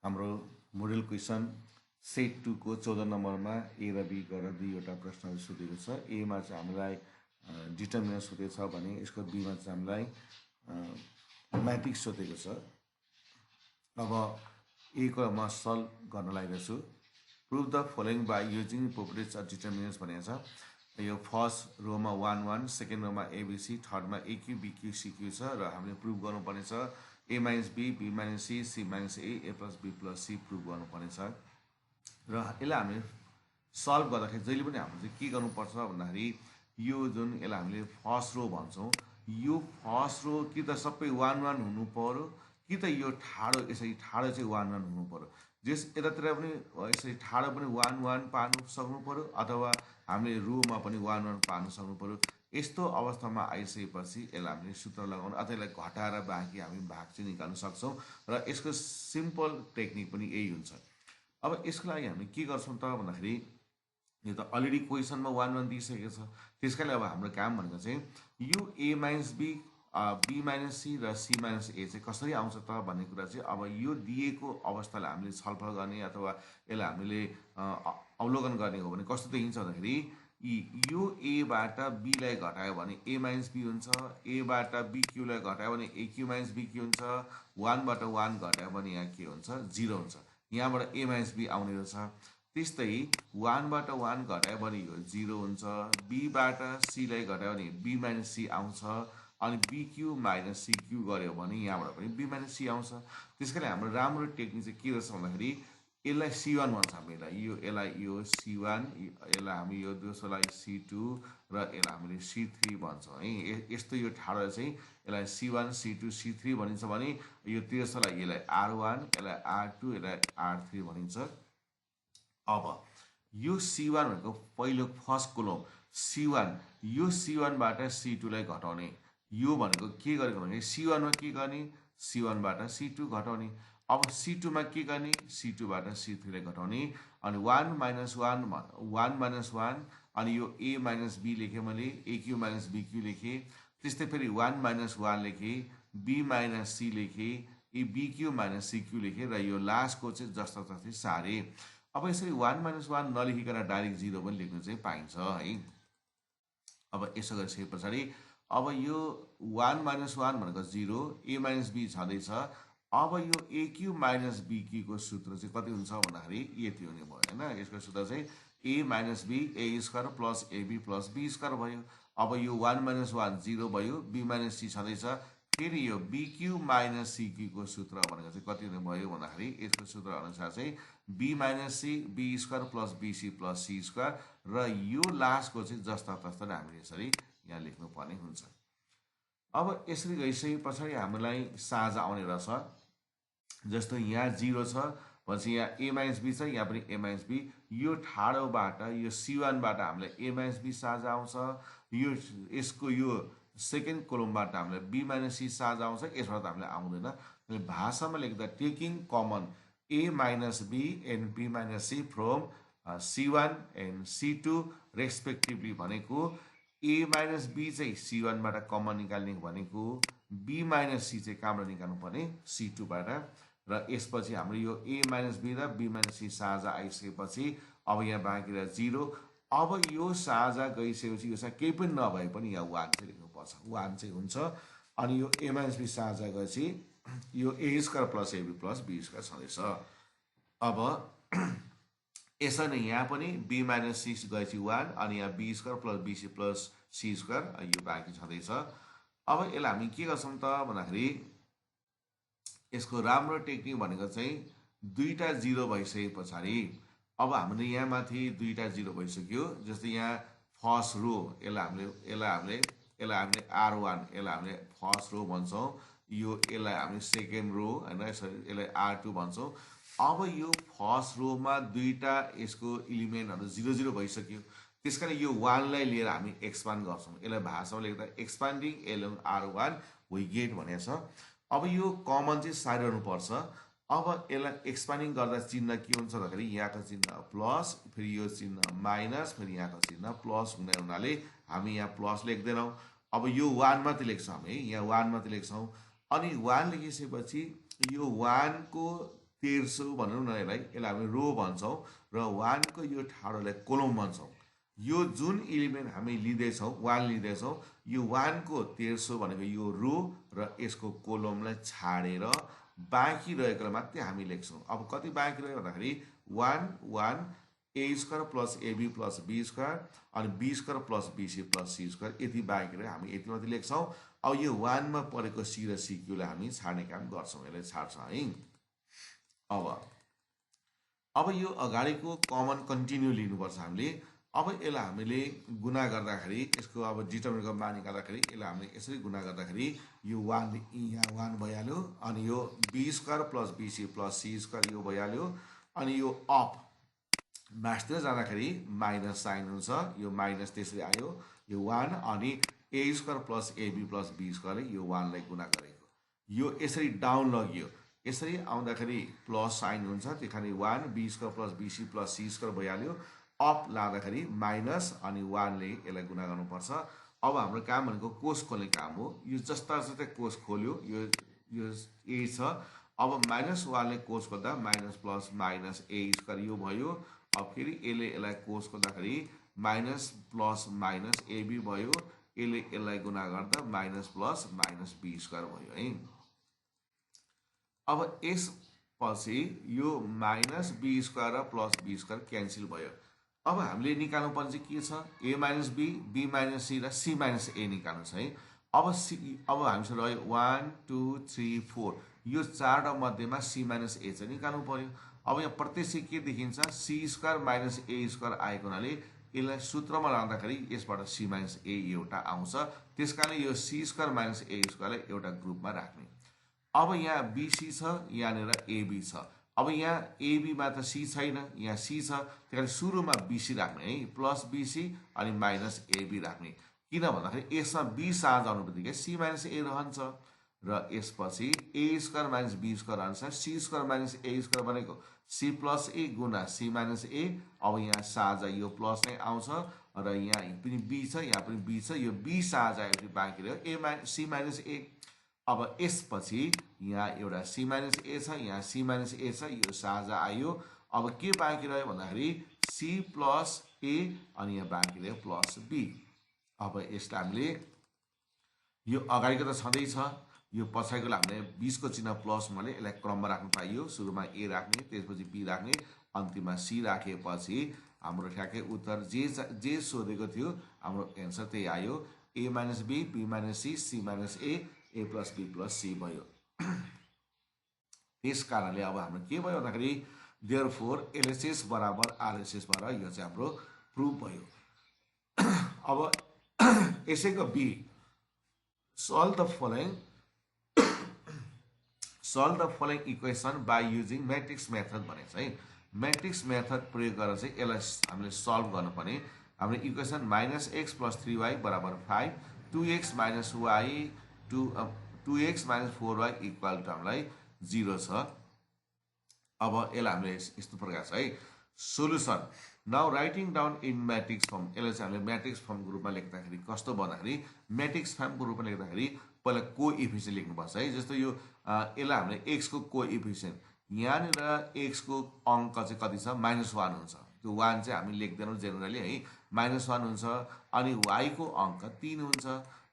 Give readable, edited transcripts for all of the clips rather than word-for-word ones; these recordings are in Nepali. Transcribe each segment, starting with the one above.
हाम्रो मोडल क्वेसन सेट 2 को 14 नम्बरमा ए र बी गरेर दुईवटा प्रश्नहरू सोधेको छ। एमा चाहिँ हामीलाई डिटर्मिनेन्ट सोधेको छ भने यसको बीमा चाहिँ हामीलाई म्याट्रिक्स सोधेको छ। अब ए को म सल्भ गर्न लागिरहेछु। Prove the following by using properties of determinants भनेको छ। यो फर्स्ट रोमा 1 1, सेकेन्ड रोमा एबिसी, थर्डमा एक्यू बिक्यू सिक्यू छ र हामीले प्रुभ गर्नुपर्ने छ A minus B, B minus C, C minus A plus B plus C prove गर्नुपर्ने छ। र यसलाई हामीले सल्भ गर्दाखेरि जहिले पनि हामीले चाहिँ के गर्नुपर्छ भन्दाखेरि यो जुन यसलाई हामीले फर्स्ट रो भन्छौँ, यो फर्स्ट रो कि त सबै 1 1 हुनु पर्यो कि त यो ठाडो यसरी ठाडो चाहिँ 1 1 हुनु पर्यो। जस यतातिर पनि यसरी ठाडो पनि 1 1 पार्नु सक्नु पर्यो अथवा हामीले रोमा पनि 1 1 पार्नु सक्नु पर्यो। यस्तो अवस्थामा आइसकेपछि यसलाई हामीले सूत्र लगाउनु अथवा यसलाई घटाएर बाँकी हामी भाग चाहिँ निकाल्न सक्छौँ र यसको सिम्पल टेक्निक पनि यही हुन्छ। अब यसको लागि हामीले के गर्छौँ त भन्दाखेरि यो त अलरेडी क्वेसनमा 1 1 दिइसकेको छ। त्यसका लागि अब हाम्रो काम भनेको चाहिँ यो A minus B, B minus C र सी माइनस ए चाहिँ कसरी आउँछ त भन्ने कुरा चाहिँ अब यो दिएको अवस्थालाई हामीले छलफल गर्ने अथवा यसलाई हामीले अवलोकन गर्ने हो भने कस्तो देखिन्छ भन्दाखेरि यो एबाट बीलाई घटायो भने ए माइनस बी हुन्छ, एबाट बिक्यूलाई घटायो भने एक्यू माइनस बिक्यू हुन्छ, 1बाट 1 घटायो भने यहाँ के हुन्छ 0 हुन्छ। यहाँबाट ए माइनस बी आउने रहेछ। त्यस्तै 1बाट 1 घटायो भने यो 0 हुन्छ, बीबाट सीलाई घटायो भने बी माइनस सी आउँछ, अनि बिक्यू माइनस सिक्यू गऱ्यो भने यहाँबाट पनि बी माइनस सी आउँछ। त्यसकारण हाम्रो राम्रो टेक्निक चाहिँ के रहेछ भन्दाखेरि यसलाई C1 भन्छ हामी, यसलाई यो C1, यसलाई हामी यो दोस्रोलाई C2 र यसलाई हामीले C3 भन्छौँ है। यस्तो यो ठाडो चाहिँ यसलाई C1 C2 C3 भनिन्छ भने यो तेस्रोलाई यसलाई R1, यसलाई R2, यसलाई R3 भनिन्छ। अब यो C1 भनेको पहिलो फर्स्ट कोलम C1, यो C1बाट C2 लाई घटाउने, यो भनेको के गरेको भने C1 मा के गर्ने C1बाट C2 घटाउने। अब C2 मा के गर्ने C2बाट C3 लाई घटाउने, अनि 1 माइनस 1 अनि यो A माइनस B लेखेँ मैले, AQ माइनस BQ लेखेँ। त्यस्तै फेरि 1 minus 1 लेखेँ, B minus C लेखेँ, BQ minus CQ लेखेँ र यो लास्टको चाहिँ जस्ता तस्तै सारे। अब यसरी 1 माइनस 1 नलेखिकन डाइरेक्ट 0 पनि लेख्नु चाहिँ पाइन्छ है। अब यसो गरिसके पछाडि अब यो 1 माइनस 1 भनेको 0, A माइनस B छँदैछ। अब यो AQ माइनस BQ को सूत्र चाहिँ कति हुन्छ भन्दाखेरि यति हुने भयो हैन। यसको सूत्र चाहिँ A minus B A square plus AB plus B square भयो। अब यो 1 माइनस 1 0 भयो, B माइनस C छँदैछ। फेरि यो BQ माइनस CQ को सूत्र भनेको चाहिँ कति हुने भयो भन्दाखेरि यसको सूत्र अनुसार चाहिँ B minus C B square plus BC plus C square र यो लास्टको चाहिँ जस्ता तस्ता हामीले यसरी यहाँ लेख्नुपर्ने हुन्छ। अब यसरी गइसके पछाडि हामीलाई साझा आउने रहेछ। जस्तो यहाँ 0 छ भनेपछि यहाँ A माइनस B छ, यहाँ पनि A माइनस B। यो ठाडोबाट यो C1बाट हामीलाई A माइनस B साझा आउँछ। यो यसको यो सेकेन्ड कोलमबाट हामीलाई B माइनस C साझा आउँछ। यसबाट हामीलाई आउँदैन। भाषामा लेख्दा taking common A minus B and B minus C from C1 and C2 respectively भनेको A माइनस B चाहिँ C1बाट कमन निकाल्ने भनेको, B माइनस C चाहिँ कहाँबाट निकाल्नु पर्ने C2बाट। र यसपछि हाम्रो यो A माइनस B र B माइनस C साझा आइसकेपछि अब यहाँ बाँकी रह्यो 0। अब यो साझा गइसकेपछि यो केही पनि नभए पनि यहाँ 1 चाहिँ लेख्नुपर्छ, 1 चाहिँ हुन्छ। अनि यो A माइनस B साझा गएपछि यो A square plus AB plus B square छँदैछ। अब यसरी नै यहाँ पनि B माइनस C गएपछि 1 अनि यहाँ B square plus BC plus C square यो बाँकी छँदैछ। अब यसलाई हामी के गर्छौँ त भन्दाखेरि यसको राम्रो टेक्निक भनेको चाहिँ दुईटा 0 भइसके पछाडि अब हामीले यहाँ माथि दुईटा 0 भइसक्यो। जस्तै यहाँ फर्स्ट रो यसलाई हामीले R1 यसलाई हामीले फर्स्ट रो भन्छौँ, यसलाई हामीले सेकेन्ड रो हैन, यसलाई R2 भन्छौँ। अब यो फर्स्ट रोमा दुईटा यसको इलिमेन्टहरु 0 0 भइसक्यो। त्यसकारण यो 1 लाई लिएर हामी एक्सपान्ड गर्छौँ। यसलाई भाषामा लेख्दा expanding along R1 we get भनेको छ। अब यो कमन चाहिँ सारिरहनु पर्छ। अब यसलाई एक्सपान्डिङ गर्दा चिन्ह के हुन्छ भन्दाखेरि यहाँको चिन्ह प्लस, फेरि यो चिन्ह माइनस, फेरि यहाँको चिन्ह प्लस हुनाले हामी यहाँ प्लस लेख्दैनौँ। अब यो 1 मात्रै लेख्छौँ हामी, यहाँ 1 मात्रै लेख्छौँ। अनि 1 लेखिसकेपछि यो 1 को तेर्सो भनौँ न यसलाई हामी रो भन्छौँ र 1 को यो ठाडोलाई कोलम भन्छौँ। यो जुन एलिमेन्ट हामी लिँदैछौँ 1 लिँदैछौँ यो 1 को तेर्सो भनेको यो रो र यसको कोलमलाई छाडेर बाँकी रहेकोलाई मात्रै हामी लेख्छौँ। अब कति बाँकी रह्यो भन्दाखेरि 1 1 A square plus AB plus B square अनि B square plus BC plus C square यति बाँकी रह्यो हामी यति मात्रै लेख्छौँ। अब यो 1 मा परेको सी र सीक्यूलाई हामी छाड्ने काम गर्छौँ, यसलाई छाड्छौँ है। अब यो अगाडिको कमन कन्टिन्यू लिनुपर्छ हामीले। अब यसलाई हामीले गुणा गर्दाखेरि यसको अब डिटर्मिनेन्टको मान निकाल्दाखेरि यसलाई हामीले यसरी गुणा गर्दाखेरि यो 1 यहाँ 1 भइहाल्यो अनि यो B square plus BC plus C square यो भइहाल्यो अनि यो अप मास्तिर जाँदाखेरि माइनस साइन हुन्छ, यो माइनस त्यसरी आयो यो 1 अनि A square plus AB plus B स्क्वायरले यो 1 लाई गुणा गरेको यो यसरी डाउन लगियो। यसरी आउँदाखेरि प्लस साइन हुन्छ, त्यही कारण 1 B square plus BC plus C square भइहाल्यो। अप लाँदाखेरि माइनस अनि 1 ले यसलाई गुणा गर्नुपर्छ। अब हाम्रो काम भनेको कोष खोल्ने काम हो। यो जस्ता जस्तै कोष खोल्यो यो ए छ। अब -1 ले कोष खोल्दा माइनस प्लस माइनस ए स्क्वायर यो भयो। अब फेरि यसले यसलाई कोष खोल्दाखेरि माइनस प्लस माइनस एबी भयो, यसले यसलाई गुणा गर्दा minus plus minus B square भयो है। अब यसपछि यो माइनस बी स्क्वायर र प्लस बी स्क्वायर क्यान्सल भयो। अब हामीले निकाल्नु पर्ने चाहिँ के छ, A minus B, B minus C र सी माइनस ए निकाल्नु छ है। अब हामीसँग रह्यो 1 2 3 4 यो 4 मध्येमा सी माइनस ए चाहिँ निकाल्नु पर्यो। अब यहाँ प्रत्यक्ष के देखिन्छ, सी स्क्वायर माइनस ए स्क्वायर आएको हुनाले यसलाई सूत्रमा लाँदाखेरि यसबाट सी माइनस ए एउटा आउँछ। त्यसकारणले यो सी स्क्वायर माइनस ए स्क्वायरलाई एउटा ग्रुपमा राख्ने। अब यहाँ बीसी छ, यहाँनिर एबी छ। अब यहाँ एबीमा त सी छैन, यहाँ सी छ, त्यही कारण सुरुमा बीसी राख्ने है, प्लस बीसी अनि माइनस एबी राख्ने। किन भन्दाखेरि यसमा बी साझ आउनु बित्तिकै सी माइनस ए रहन्छ र यसपछि ए स्क्वायर माइनस बी स्क्वायर अनुसार सी स्क्वायर माइनस ए स्क्वायर भनेको सी प्लस ए गुणा सी माइनस ए। अब यहाँ साझा यो प्लस नै आउँछ र यहाँ पनि बी छ, यहाँ पनि बी छ, यो बी साझा आएपछि बाँकी रह्यो सी माइनस ए। अब यसपछि यहाँ एउटा सी माइनस ए छ, यहाँ सी माइनस ए छ, यो साझा आयो। अब के बाँकी रह्यो भन्दाखेरि सी प्लस ए अनि यहाँ बाँकी रह्यो प्लस बी। अब यसलाई हामीले यो अगाडिको त छँदैछ, यो पछाडिकोलाई हामीले 20 को चिन्ह प्लस हुनाले यसलाई क्रममा राख्नु पाइयो। सुरुमा ए राख्ने, त्यसपछि बी राख्ने, अन्तिममा सी राखेपछि हाम्रो ठ्याक्कै उत्तर जे सोधेको थियो हाम्रो एन्सर त्यही आयो। A minus B, B minus C, C minus A plus B plus C भयो। त्यस कारणले अब हाम्रो के भयो भन्दाखेरि देयरफोर एलएचएस बराबर आरएचएस भएर यो चाहिँ हाम्रो प्रुफ भयो। अब यसैको be solve the following equation by using matrix method भनेको छ है। मैट्रिक्स मेथड प्रयोग गरेर चाहिँ यसलाई हामीले सल्भ गर्नुपर्ने। हाम्रो equation -x + 3y = 5, 2x - y 2x - 4y = हामीलाई 0 छ। अब यसलाई हामीले यस्तो प्रकार छ है। Solution now writing down in matrix form. यसलाई चाहिँ हामीले मैट्रिक्स फर्मको रूपमा लेख्दाखेरि कस्तो भन्दाखेरि मैट्रिक्स फर्मको रूपमा लेख्दाखेरि पहिला कोएफिसिएन्ट लेख्नुपर्छ है। जस्तो यो यसलाई हामीले x को कोएफिसिएन्ट, यहाँनिर x को अङ्क चाहिँ कति छ, -1 हुन्छ। त्यो 1 चाहिँ हामी लेख्दैनौँ जेनरली है, -1 हुन्छ। अनि y को अङ्क 3 हुन्छ।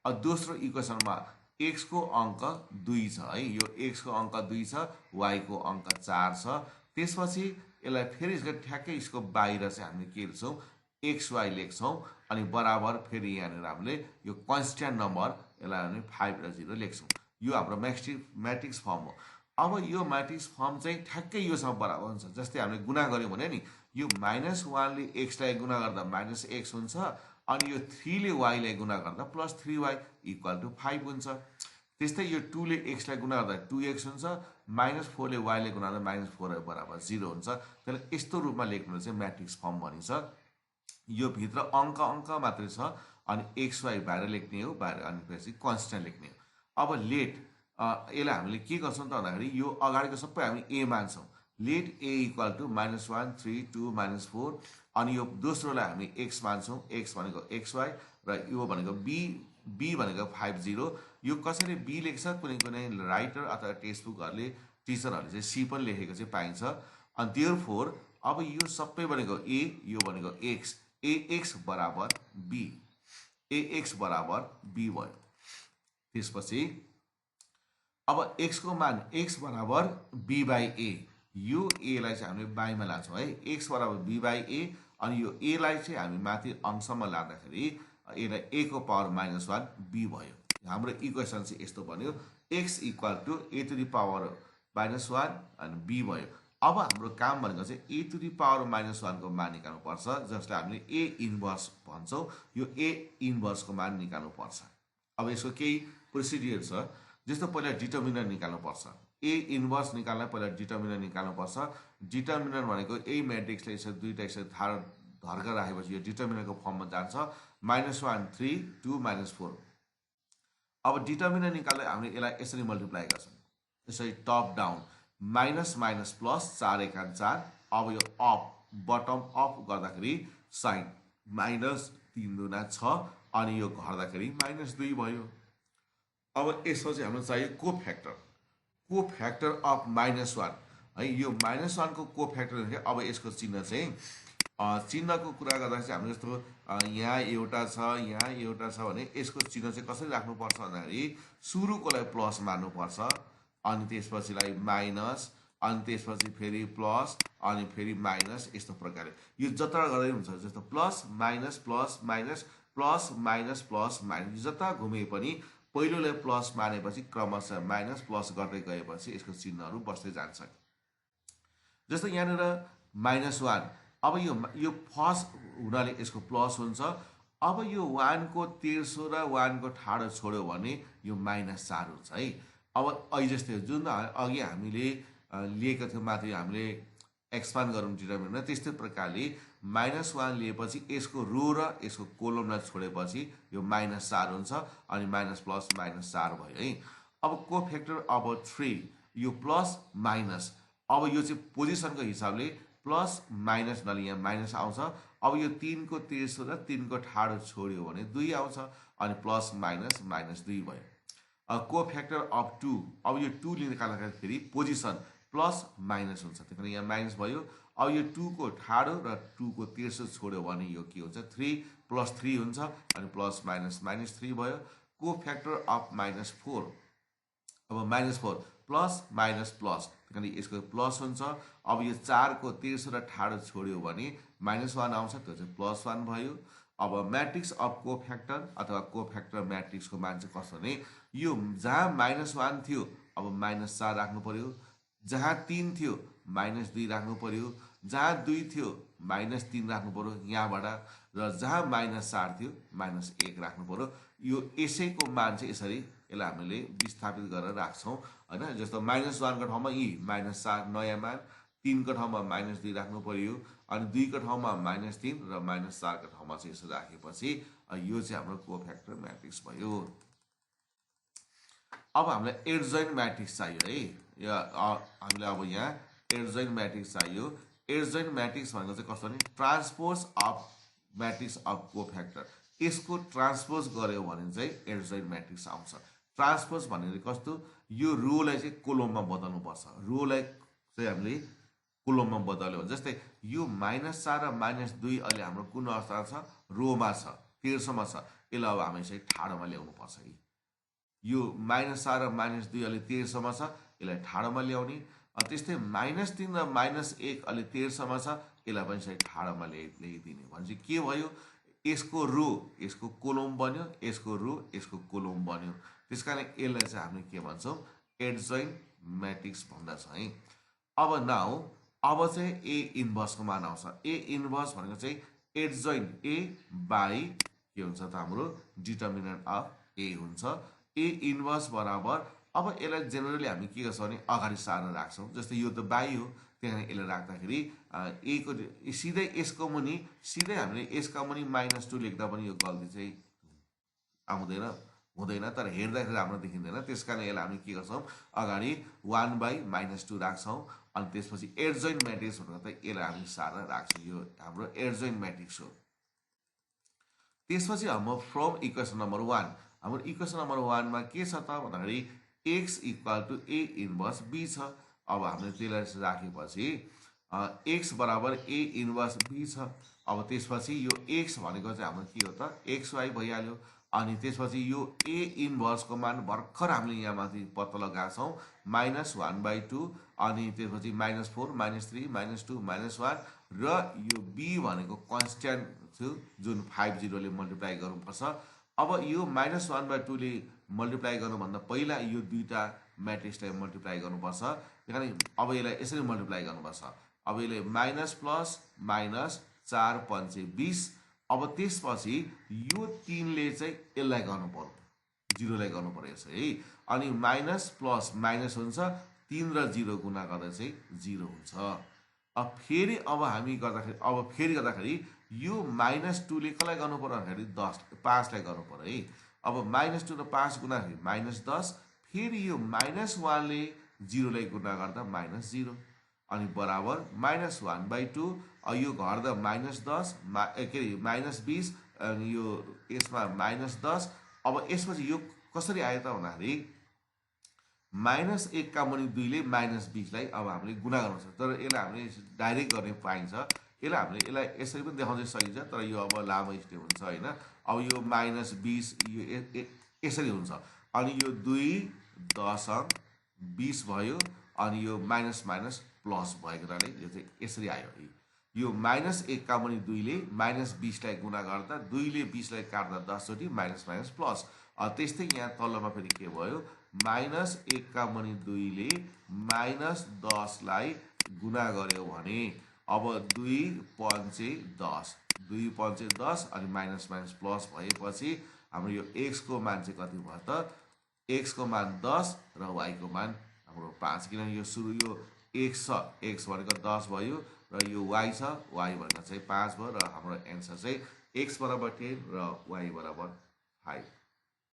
अब दोस्रो इक्वेसनमा x को अङ्क 2 छ है, यो x को अङ्क 2 छ, y को अङ्क 4 छ। त्यसपछि यसलाई फेरि ठ्याक्कै यसको बाहिर चाहिँ हामीले के लेख्छौँ, xy लेख्छौँ अनि बराबर फेरि यहाँनिर हामीले यो कन्स्ट्यान्ट नम्बर यसलाई हामी 5 र 0 लेख्छौँ। यो हाम्रो मैट्रिक्स फर्म हो। अब यो मैट्रिक्स फर्म चाहिँ ठ्याक्कै योसँग बराबर हुन्छ। जस्तै हामीले गुणा गऱ्यौँ भने नि यो -1 ले x लाई गुणा गर्दा -x हुन्छ अनि यो 3 ले y लाई गुणा गर्दा +3y = 5 हुन्छ। त्यस्तै यो 2 ले x लाई गुणा गर्दा 2x हुन्छ, -4 ले y लाई गुणा गर्दा -4y = 0 हुन्छ। त्यसले यस्तो रूपमा लेख्नु चाहिँ मैट्रिक्स फर्म भनिन्छ। यो भित्र अङ्क मात्रै छ अनि xy बाहिर लेख्ने हो, बाहिर अनि पछि कन्स्ट्यान्ट लेख्ने हो। अब लेट यसलाई हामीले के गर्छौँ त भन्दाखेरि यो अगाडिको सबै हामी a मान्छौँ। लेट a = -1 3 2 -4 अनि यो दोस्रोलाई हामी x मान्छौँ, x भनेको xy र यो भनेको b भनेको 5 0। यो कसरी b लेख्छ कुनै राइटर अथवा टेक्स्ट बुकहरूले टिचरहरूले चाहिँ सी पनि लेखेको चाहिँ पाइन्छ। अनि देयरफोर अब यो सबै भनेको ए, यो भनेको एक्स, एक्स बराबर बी, एक्स बराबर बी भयो। त्यसपछि अब एक्स को मान एक्स बराबर बी बाई ए, यो एलाई चाहिँ हामीले बाईमा लान्छौँ है, एक्स बराबर बी बाई ए। अनि यो एलाई चाहिँ हामी माथि अंशमा लाँदाखेरि यसलाई ए को पावर -1 बी भयो। हाम्रो इक्वेसन चाहिँ यस्तो बन्यो, X equal to A to the power -1 अनि बी भयो। अब हाम्रो काम भनेको चाहिँ ए टु द पावर -1 को मान निकाल्नुपर्छ, जसलाई हामीले ए इन्भर्स भन्छौँ। यो ए इन्भर्सको मान निकाल्नुपर्छ। अब यसको केही प्रोसिडियर छ, जस्तो पहिला डिटर्मिनेन्ट निकाल्नुपर्छ। ए इन्भर्स निकाल्न पहिला डिटर्मिनेन्ट निकाल्नुपर्छ। डिटर्मिनेन्ट भनेको यही म्याट्रिक्सले यसरी दुईवटा यसरी धर्का राखेपछि यो डिटर्मिनेन्टको फर्ममा जान्छ, -1 3 2 -4। अब डिटर्मिनेन्ट निकाल्दै हामीले यसलाई यसरी मल्टिप्लाई गर्छौँ, यसरी top down, minus minus plus 4 × 4। अब यो अप बटम अप गर्दाखेरि साइन -3 दुना 6 अनि यो घट्दाखेरि -2 भयो। अब यसपछि हामीलाई चाहियो कोफ्याक्टर अफ -1 है। यो -1 को कोफ्याक्टर, अब यसको चिन्ह चाहिँ चिन्हको कुरा गर्दाखेरि चाहिँ हाम्रो जस्तो यहाँ एउटा छ, यहाँ एउटा छ भने यसको चिन्ह चाहिँ कसरी राख्नुपर्छ भन्दाखेरि सुरुकोलाई प्लस मान्नुपर्छ, अनि त्यसपछिलाई माइनस, अनि त्यसपछि फेरि प्लस, अनि फेरि माइनस। यस्तो प्रकारले यो जता गर्दै हुन्छ, जस्तो plus minus plus minus plus minus plus minus, जता घुमे पनि पहिलोलाई प्लस मानेपछि क्रमशः माइनस प्लस गर्दै गएपछि यसको चिन्हहरू बस्दै जान्छ। जस्तो यहाँनिर -1, अब यो फर्स्ट हुनाले यसको प्लस हुन्छ। अब यो 1 को तेर्सो र 1 को ठाडो छोड्यो भने यो -4 हुन्छ है। अब अहिले जस्तै जुन अघि हामीले लिएको थियो, माथि हामीले एक्सपान्ड गरौँ डिटर्मिनेन्ट, त्यस्तै प्रकारले -1 लिएपछि यसको रो र यसको कोलमलाई छोडेपछि यो -4 हुन्छ, अनि माइनस प्लस -4 भयो है। अब कोफ्याक्टर अब 3, यो प्लस माइनस, अब यो चाहिँ पोजिसनको हिसाबले प्लस माइनस नले यहाँ माइनस आउँछ। अब यो 3 को तेर्सो र 3 को ठाडो छोड्यो भने 2 आउँछ, अनि प्लस माइनस -2 भयो। कोफ्याक्टर अफ 2, अब यो 2 निकाल्दाखेरि फेरि पोजिसन प्लस माइनस हुन्छ, त्यही कारण यहाँ माइनस भयो। अब यो 2 को ठाडो र 2 को तेर्सो छोड्यो भने यो के हुन्छ, 3 + 3 हुन्छ, अनि प्लस माइनस -3 भयो। कोफ्याक्टर अफ -4, अब -4 प्लस माइनस प्लस, त्यही कारण यसको प्लस हुन्छ। अब यो 4 को तेर्सो र ठाडो छोड्यो भने -1 आउँछ, त्यो चाहिँ +1 भयो। अब म्याट्रिक्स अफ कोफ्याक्टर अथवा कोफ्याक्टर म्याट्रिक्सको मान चाहिँ कस्तो भने, यो जहाँ -1 थियो अब -4 राख्नु पर्यो, जहाँ 3 थियो -2 राख्नु पर्यो, जहाँ 2 थियो -3 राख्नु पर्यो यहाँबाट, र जहाँ -4 थियो -1 राख्नु पर्यो। यो यसैको मान चाहिँ यसरी यसलाई हामीले विस्थापित गरेर राख्छौँ हैन। जस्तो -1 को ठाउँमा यी -4 नयाँ मान, 3 को ठाउँमा -2 राख्नु पर्यो, अनि 2 को ठाउँमा -3 र -4 को ठाउँमा चाहिँ यसो राखेपछि यो चाहिँ हाम्रो कोफ्याक्टर म्याट्रिक्स भयो। अब हामीलाई एडजोइन्ट म्याट्रिक्स चाहियो है। हामीलाई अब यहाँ एडजोइन्ट म्याट्रिक्स चाहियो। एडजोइन्ट म्याट्रिक्स भनेको चाहिँ कस्तो भने ट्रान्सपोज अफ म्याट्रिक्स अफ कोफ्याक्टर, यसको ट्रान्सपोज गर्यो भने चाहिँ एडजोइन्ट म्याट्रिक्स आउँछ। ट्रान्सपोज भनेको कस्तो, यो रोलाई चाहिँ कोलममा बदल्नुपर्छ, रोलाई चाहिँ हामीले कोलममा बदल्यो भने, जस्तै यो -4 र -2 अहिले हाम्रो कुन अवस्था छ, रोमा छ, तेर्सोमा छ, यसलाई अब हामी चाहिँ ठाडोमा ल्याउनुपर्छ है। यो -4 र -2 अहिले तेर्सोमा छ, यसलाई ठाडोमा ल्याउने। त्यस्तै -3 र -1 अहिले तेर्सोमा छ, यसलाई पनि चाहिँ ठाडोमा ल्याइदिने भनेपछि के भयो, यसको रो यसको कोलम बन्यो, यसको रो यसको कोलम बन्यो। त्यसकारण यसलाई चाहिँ हामीले के भन्छौँ, एडजोइन्ट म्याट्रिक्स भन्दछ है। अब नाउ अब चाहिँ ए इन्भर्सको मान आउँछ। ए इन्भर्स भनेको चाहिँ एडजोइन्ट ए बाई के हुन्छ त, हाम्रो डिटर्मिनेन्ट अफ ए हुन्छ। ए इन्भर्स बराबर, अब यसलाई जेनरली हामी के गर्छौँ भने अगाडि सार्न राख्छौँ, जस्तै यो त बाई हो, त्यहाँ यसलाई राख्दाखेरि ए को सिधै यसको मुनि, सिधै हामीले यसका मुनि -2 लेख्दा पनि यो गल्ती चाहिँ आउँदैन, हुँदैन, तर हेर्दाखेरि राम्रो देखिँदैन। त्यसकारण यसलाई हामी के गर्छौँ, अगाडि 1/-2 राख्छौँ, अनि त्यसपछि एडजोइन्ट म्याट्रिक्स भनेको त यसलाई हामी सारेर राख्छौँ, यो हाम्रो एडजोइन्ट म्याट्रिक्स हो। त्यसपछि हाम्रो फ्रम इक्वेसन नम्बर 1, हाम्रो इक्वेसन नम्बर 1 मा के छ त भन्दाखेरि x = a इन्भर्स b छ। अब हामीले त्यसलाई राखेपछि x बराबर a इन्भर्स b छ। अब त्यसपछि यो x भनेको चाहिँ हाम्रो के हो त xy भइहाल्यो। अनि त्यसपछि यो a इन्भर्सको मान भर्खर हामीले यहाँ माथि पत्ता लगाएका छौँ -1/2 अनि त्यसपछि -4 -3 -2 -1 र यो b भनेको कन्स्ट्यान्ट थियो जुन 50 ले मल्टिप्लाई गर्नुपर्छ। अब यो -1/2 ले मल्टिप्लाई गर्नुभन्दा पहिला यो दुईटा म्याट्रिक्सलाई मल्टिप्लाई गर्नुपर्छ। त्यही अब यसलाई यसरी मल्टिप्लाई गर्नुपर्छ। अब यसले माइनस प्लस माइनस 4 5 20। अब त्यसपछि यो 3 ले चाहिँ यसलाई गर्नु पर्यो 0 लाई गर्नु पर्यो यसै है। अनि माइनस प्लस माइनस हुन्छ 3 र 0 गुणा गर्दा चाहिँ 0 हुन्छ। अब फेरि अब हामी गर्दाखेरि यो -2 ले कसलाई गर्नु पर्यो भन्दाखेरि 5 लाई गर्नु पर्यो है। अब -2 र 5 गुणा गर्दाखेरि -10 फेरि यो -1 ले 0 लाई गुणा गर्दा -0 अनि बराबर -1/2 यो घट्दा -10 के अरे -20 अनि यो यसमा -10। अब यसपछि यो कसरी आयो त भन्दाखेरि -1 का मुनि 2 ले -20 लाई अब हामीले गुणा गर्नुपर्छ। तर यसलाई हामीले डाइरेक्ट गर्ने पाइन्छ। यसलाई यसरी पनि देखाउन सकिन्छ तर यो अब लामो स्टेप हुन्छ हैन। अब यो -20 यो यसरी हुन्छ। अनि यो 2 10 अंक 20 भयो अनि यो माइनस माइनस प्लस भएको हुनाले यो चाहिँ यसरी आयो। यो -1 का मुनि 2 ले -20 लाई गुणा गर्दा 2 ले 20 लाई काट्दा 10 चोटि माइनस माइनस प्लस। त्यस्तै यहाँ तलमा फेरि के भयो -1 का मुनि 2 ले -10 लाई गुणा गर्यो भने अब 2 5 10 2 5 10 अनि माइनस माइनस प्लस भएपछि हाम्रो यो x को मान चाहिँ कति भयो त x को मान 10 र y को मान हाम्रो 5 किनभने यो सुरु यो x छ x भनेको 10 भयो र यो y छ y भनेको चाहिँ 5 भयो र हाम्रो एन्सर चाहिँ x बराबर 10 र y बराबर 5।